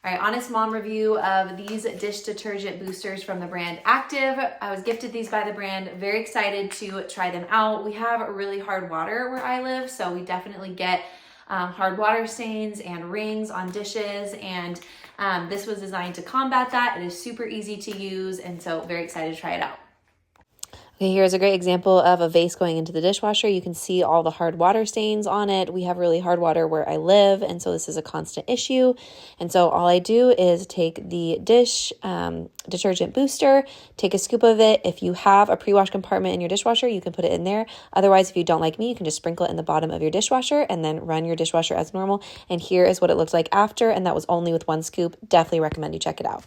All right, honest mom review of these dish detergent boosters from the brand Active. I was gifted these by the brand. Very excited to try them out. We have really hard water where I live, so we definitely get hard water stains and rings on dishes, and this was designed to combat that. It is super easy to use, and so very excited to try it out. Okay, here's a great example of a vase going into the dishwasher. You can see all the hard water stains on it. We have really hard water where I live, and so this is a constant issue. And so all I do is take the dish detergent booster, take a scoop of it. If you have a pre-wash compartment in your dishwasher, you can put it in there. Otherwise, if you don't like me, you can just sprinkle it in the bottom of your dishwasher and then run your dishwasher as normal. And here is what it looks like after, and that was only with one scoop. Definitely recommend you check it out.